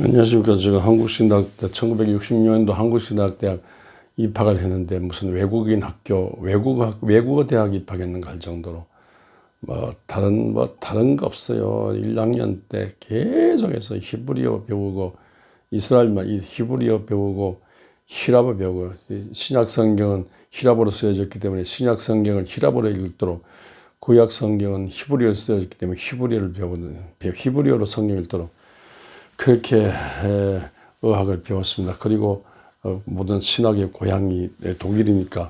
안녕하십니까. 제가 한국신학대 1966년도 한국신학대학 입학을 했는데 무슨 외국인 학교, 외국어 대학 입학했는가 할 정도로 다른 거 없어요. 1학년 때 계속해서 히브리어 배우고 이스라엘말 히브리어 배우고 히라보 배우고 신약 성경은 히라보로 쓰여졌기 때문에 신약 성경을 히라보로 읽도록 구약 성경은 히브리어로 쓰여졌기 때문에 히브리어를 배우는 히브리어로 성경 읽도록 그렇게 의학을 배웠습니다. 그리고 모든 신학의 고향이 독일이니까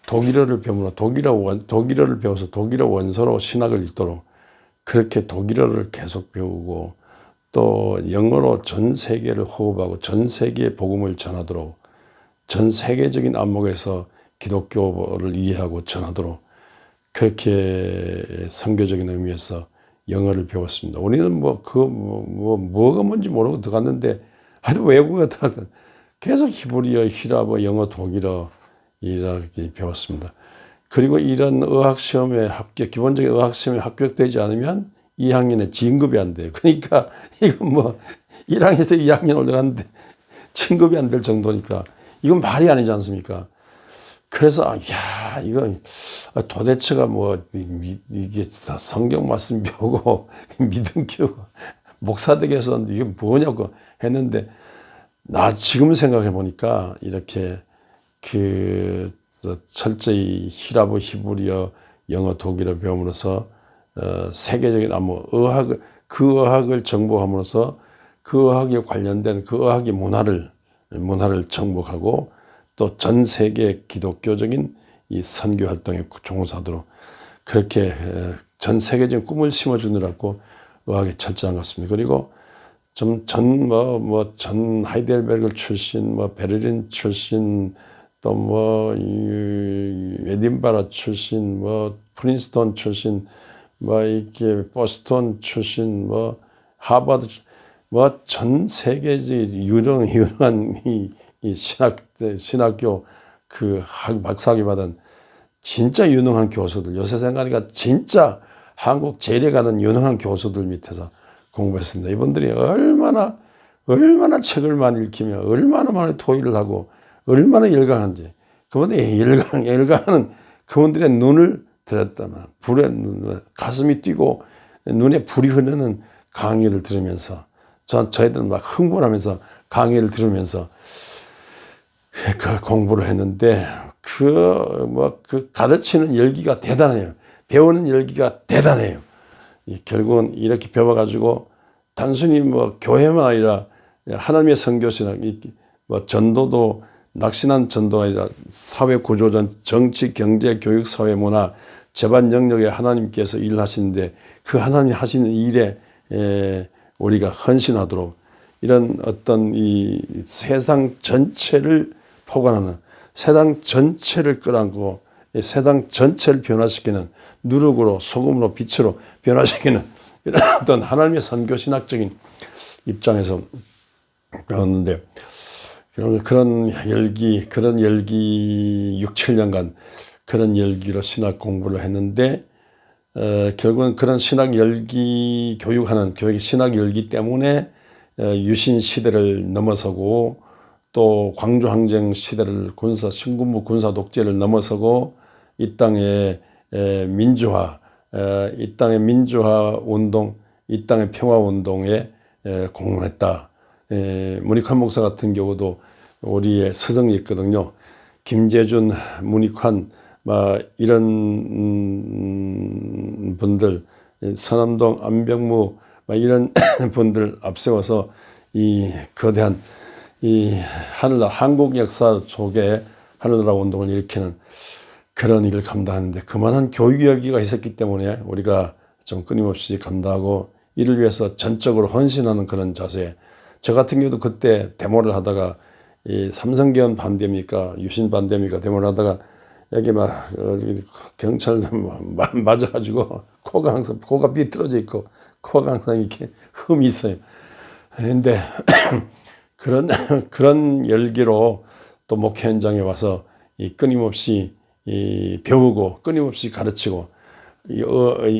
독일어를 배우므로 독일어를 배워서 독일어 원서로 신학을 읽도록 그렇게 독일어를 계속 배우고 또 영어로 전 세계를 호흡하고 전 세계의 복음을 전하도록 전 세계적인 안목에서 기독교를 이해하고 전하도록 그렇게 선교적인 의미에서 영어를 배웠습니다. 우리는 뭐가 뭔지 모르고 들어갔는데 하여튼 외국에 들어갔던 계속 히브리어, 히라보, 영어, 독일어 이렇게 배웠습니다. 그리고 이런 의학시험에 기본적인 의학시험에 합격되지 않으면 2학년에 진급이 안 돼요. 그러니까 이건 1학년에서 2학년 올라갔는데 진급이 안 될 정도니까 이건 말이 아니지 않습니까? 그래서 이거 도대체가 이게 성경 말씀 배우고 믿음 키우고 목사 되기 위해서 이게 뭐냐고 했는데 지금 생각해 보니까 이렇게 철저히 히라보, 히브리어, 영어, 독일어 배움으로써 세계적인 그 의학을 정복함으로써 그 의학에 관련된 그 의학의 문화를 정복하고 또 전 세계 기독교적인 이 선교 활동에 종사하도록 그렇게 전 세계적인 꿈을 심어주느라고 의학에 철저한 것 같습니다. 그리고 전 하이델베르그 출신, 베를린 출신, 또 에딘버러 출신, 프린스턴 출신, 이렇게 보스턴 출신, 하버드, 전 세계적 유명한 이 신학교 박사학위 받은 진짜 유능한 교수들, 요새 생각하니까 진짜 한국 제일에 가는 유능한 교수들 밑에서 공부했습니다. 이분들이 얼마나 책을 많이 읽히며 얼마나 많이 토의를 하고 얼마나 열강한지 그분들이 열강하는 그분들의 눈을 들었다면 가슴이 뛰고 눈에 불이 흐르는 강의를 들으면서 저희들은 막 흥분하면서 강의를 들으면서 공부를 했는데 가르치는 열기가 대단해요. 배우는 열기가 대단해요. 결국은 이렇게 배워가지고 단순히 교회만 아니라 하나님의 선교신학, 전도도 낙신한 전도가 아니라 사회 구조전, 정치, 경제, 교육, 사회, 문화, 재반 영역에 하나님께서 일하시는데 그 하나님이 하시는 일에 우리가 헌신하도록 이런 어떤 이 세상 전체를 포괄하는 세상 전체를 끌어안고 세상 전체를 변화시키는 누룩으로 소금으로 빛으로 변화시키는 이런 어떤 하나님의 선교신학적인 입장에서 배웠는데 그런 열기 6, 7년간 그런 열기로 신학 공부를 했는데 결국은 그런 신학 열기 교육의 신학 열기 때문에 유신 시대를 넘어서고 또 광주항쟁 시대를 신군부 군사 독재를 넘어서고 이 땅의 민주화, 이 땅의 민주화 운동, 이 땅의 평화 운동에 공헌했다. 문익환 목사 같은 경우도 우리의 스승이 있거든요. 김재준, 문익환, 이런 분들, 서남동, 안병무, 이런 분들 앞세워서 이 거대한 이 한국 역사 속에 하늘나라 운동을 일으키는 그런 일을 감당하는데 그만한 교육 열기가 있었기 때문에 우리가 좀 끊임없이 감당하고 이를 위해서 전적으로 헌신하는 그런 자세. 저 같은 경우도 그때 데모를 하다가 이 삼성계엄 반대입니까 유신 반대입니까 데모를 하다가 여기 경찰 맞아가지고 코가 비틀어져 있고 코가 항상 이렇게 흠이 있어요. 근데 그런 열기로 또 목회 현장에 와서 끊임없이 배우고 끊임없이 가르치고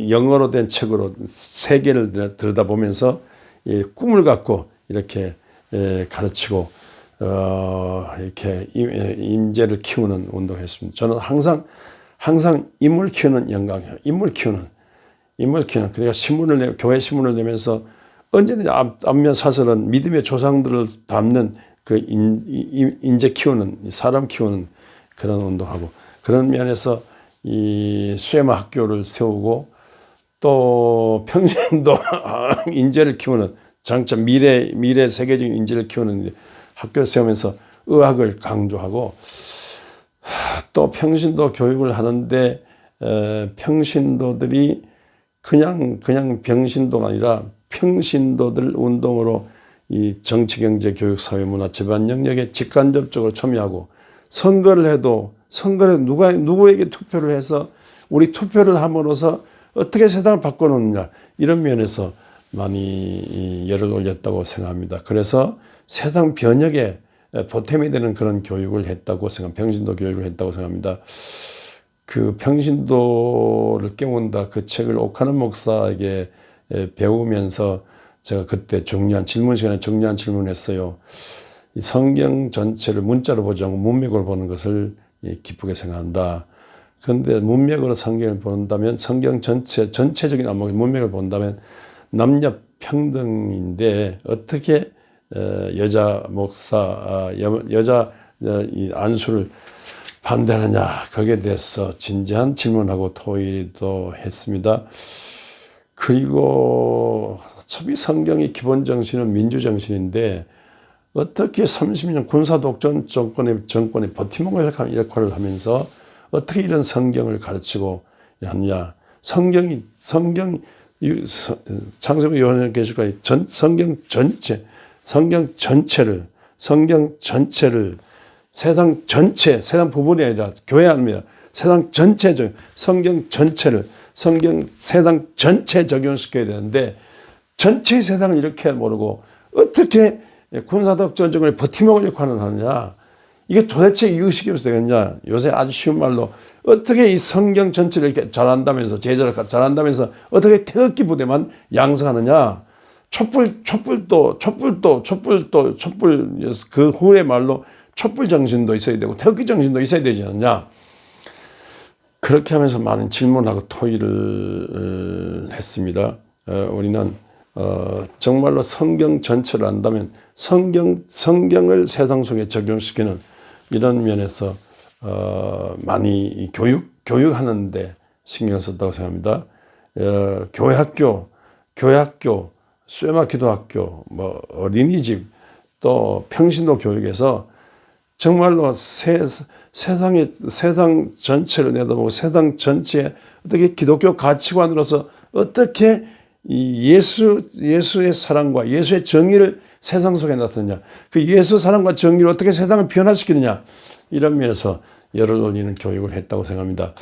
영어로 된 책으로 세계를 들여다보면서 꿈을 갖고 이렇게 가르치고 이렇게 인재를 키우는 운동을 했습니다. 저는 항상 인물 키우는 영광이에요. 인물 키우는. 그러니까 교회 신문을 내면서 언제든지 앞면 사설은 믿음의 조상들을 담는 그 인재 키우는, 사람 키우는 그런 운동하고, 그런 면에서 이 쇠마 학교를 세우고, 또 평신도 인재를 키우는 장점, 미래 세계적인 인재를 키우는 학교를 세우면서 의학을 강조하고, 또 평신도 교육을 하는데 평신도들이 그냥 병신도가 아니라 평신도들 운동으로 이 정치, 경제, 교육, 사회, 문화 집안 영역에 직간접적으로 참여하고, 선거를 해도 누구에게 투표를 해서 우리 투표를 함으로써 어떻게 세상을 바꿔놓느냐, 이런 면에서 많이 열을 올렸다고 생각합니다. 그래서 세상 변혁에 보탬이 되는 그런 교육을 했다고 평신도 교육을 했다고 생각합니다. 그 평신도를 깨운다 그 책을 옥하는 목사에게 배우면서 제가 그때 질문 시간에 중요한 질문을 했어요. 이 성경 전체를 문자로 보지 않고 문맥으로 보는 것을 기쁘게 생각한다. 그런데 문맥으로 성경을 본다면, 성경 전체적인 문맥을 본다면 남녀 평등인데 어떻게 여자 목사, 여자 이 안수를 반대하느냐, 거기에 대해서 진지한 질문하고 토의도 했습니다. 그리고 어차피 성경의 기본 정신은 민주 정신인데 어떻게 30년 군사 독전 정권의 버팀목을 역할을 하면서 어떻게 이런 성경을 가르치고 하느냐. 창세기 요한계시록까지 성경 전체를 세상 부분이 아니라 교회 아닙니다. 세상 전체적 세상 전체 적용시켜야 되는데 전체 세상을 이렇게 모르고 어떻게 군사독전 정권의 버팀목을 역할을 하느냐. 이게 도대체 의식이 없어서 되겠냐. 요새 아주 쉬운 말로 어떻게 이 성경 전체를 이렇게 잘한다면서, 제자를 잘한다면서 어떻게 태극기 부대만 양성하느냐. 촛불 그 후의 말로 촛불 정신도 있어야 되고 태극기 정신도 있어야 되지 않느냐. 그렇게 하면서 많은 질문하고 토의를 했습니다. 우리는 정말로 성경 전체를 안다면 성경을 세상 속에 적용시키는 이런 면에서 많이 교육하는데 신경을 썼다고 생각합니다. 교회학교, 쇠마 기도학교, 어린이집, 또 평신도 교육에서 정말로 세상 전체를 내다보고 세상 전체에 어떻게 기독교 가치관으로서 어떻게 이 예수의 사랑과 예수의 정의를 세상 속에 나타내냐, 그 예수 사랑과 정의를 어떻게 세상을 변화시키느냐, 이런 면에서 열을 올리는 교육을 했다고 생각합니다.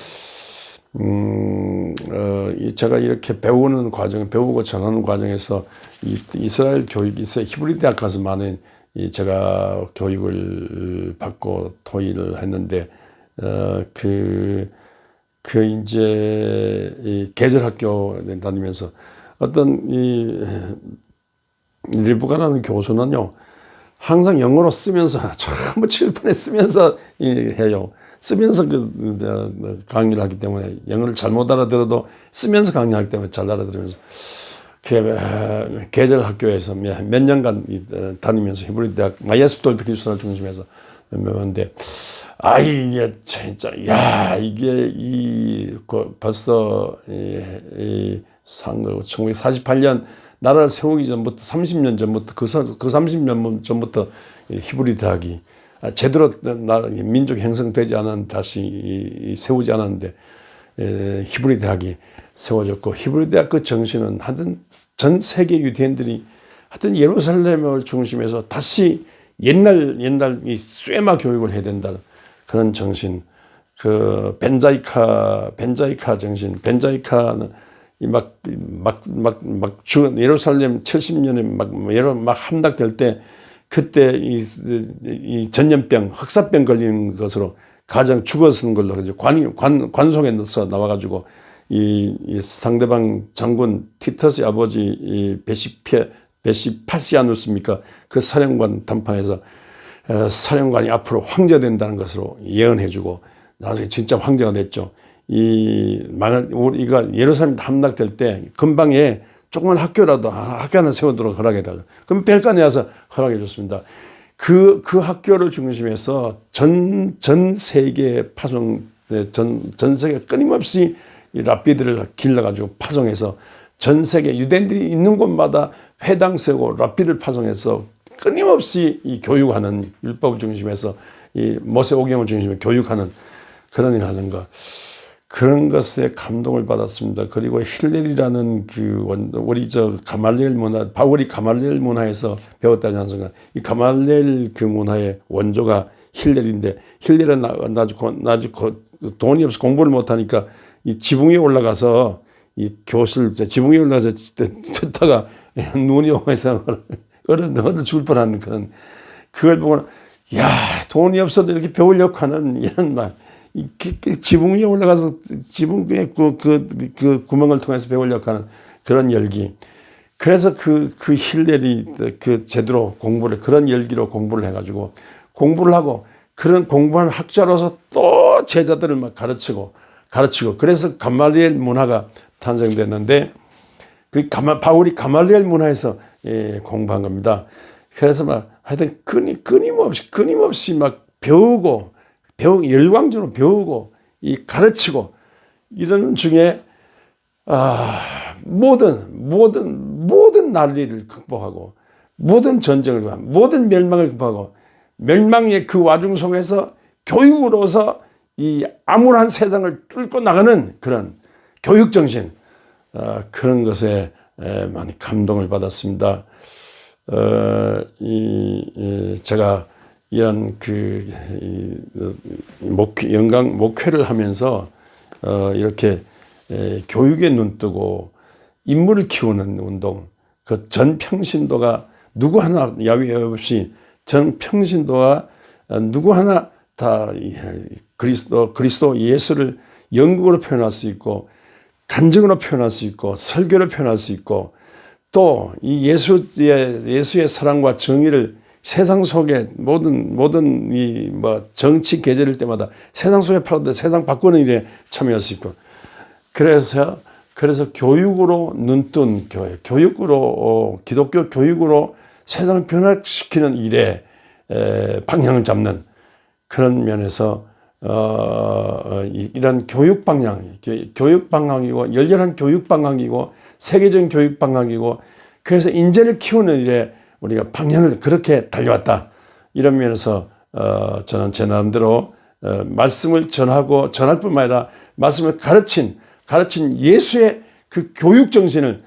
제가 이렇게 배우고 전하는 과정에서 이스라엘 히브리 대학 가서 많은 제가 교육을 받고 토의를 했는데, 이제 이 계절학교 다니면서 어떤 리브가라는 교수는요, 항상 영어로 쓰면서 전부 칠판에 쓰면서 해요. 쓰면서 강의를 하기 때문에 영어를 잘못 알아들어도 쓰면서 강의하기 때문에 잘 알아들으면서 계절학교에서 몇 년간 다니면서 히브리 대학 마이아스톨 기술을 중심해서 몇몇인데, 이게 진짜 이게 벌써 1948년 나라를 세우기 전부터 30년 전부터 그 30년 전부터 히브리 대학이 제대로 민족 형성되지 않은 다시 세우지 않았는데 히브리 대학이 세워졌고, 히브리 대학 그 정신은 하여튼 전 세계 유대인들이 하여튼 예루살렘을 중심해서 다시 옛날 이 쇠마 교육을 해야 된다, 그런 정신, 그 벤자이카 정신, 벤자이카는 예루살렘 70년에 막 함락될 때, 그때 이 전염병, 흑사병 걸린 것으로 가장 죽었는 걸로 관속에 넣어서 나와가지고 이 상대방 장군 티터스의 아버지 이 베시피에 베시 파시아누스입니까? 그 사령관 담판에서 사령관이 앞으로 황제가 된다는 것으로 예언해주고 나중에 진짜 황제가 됐죠. 우리가 예루살렘 함락될 때 근방에 조그만 학교 하나 세우도록 허락해달라. 그럼 벨간에 와서 허락해 줬습니다. 그 학교를 중심해서 전 세계에 전 세계 끊임없이 이 랍비들을 길러가지고 파송해서 전 세계 유대인들이 있는 곳마다 회당 세우고 랍비를 파송해서 끊임없이 이 교육하는 율법을 중심해서 이 모세오경을 중심으로 교육하는 그런 일을 하는 것. 그런 것에 감동을 받았습니다. 그리고 힐렐이라는 우리 가말리엘 문화, 바울이 가말리엘 문화에서 배웠다지 않습니까? 이 가말리엘 그 문화의 원조가 힐렐인데, 힐렐은 돈이 없어 공부를 못하니까 이 지붕 위에 올라가서 이 교실, 지붕 위에 올라가서 듣다가 눈이 오면서 얼어 죽을 뻔한 그걸 보고, 야, 돈이 없어도 이렇게 배우려고 하는 이런 말. 지붕 위에 올라가서 지붕 위에 그 구멍을 통해서 배우려고 하는 그런 열기. 그래서 그 힐렐이 제대로 그런 열기로 공부를 해가지고 공부를 하고 그런 공부한 학자로서 또 제자들을 막 가르치고 그래서 가말리엘 문화가 탄생됐는데 바울이 가말리엘 문화에서 공부한 겁니다. 그래서 막 하여튼 끊임없이 막 배우고 열광적으로 배우고 가르치고 이러는 중에 모든 난리를 극복하고 모든 전쟁을 모든 멸망을 극복하고 멸망의 그 와중 속에서 교육으로서 이 암울한 세상을 뚫고 나가는 그런 교육 정신, 그런 것에 많이 감동을 받았습니다. 제가 이런 목회를 하면서 이렇게 교육에 눈뜨고 인물을 키우는 운동, 그 전평신도가 누구 하나 야외 없이 전평신도와 누구 하나 다 그리스도 예수를 연극으로 표현할 수 있고 간증으로 표현할 수 있고 설교로 표현할 수 있고 또 이 예수의 사랑과 정의를 세상 속에 모든 정치 계절일 때마다 세상 속에 세상 바꾸는 일에 참여할 수 있고 그래서 교육으로 눈뜬 교회, 기독교 교육으로 세상을 변화시키는 일에 방향을 잡는 그런 면에서 이런 교육 방향이고 열렬한 교육 방향이고 세계적인 교육 방향이고 그래서 인재를 키우는 일에 우리가 방향을 그렇게 달려왔다. 이런 면에서 저는 제 나름대로 말씀을 전할 뿐만 아니라 말씀을 가르친 예수의 그 교육 정신을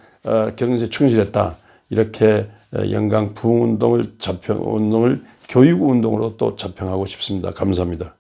경전에 충실했다. 이렇게 영광 부흥 운동을 교육 운동으로 또 자평하고 싶습니다. 감사합니다.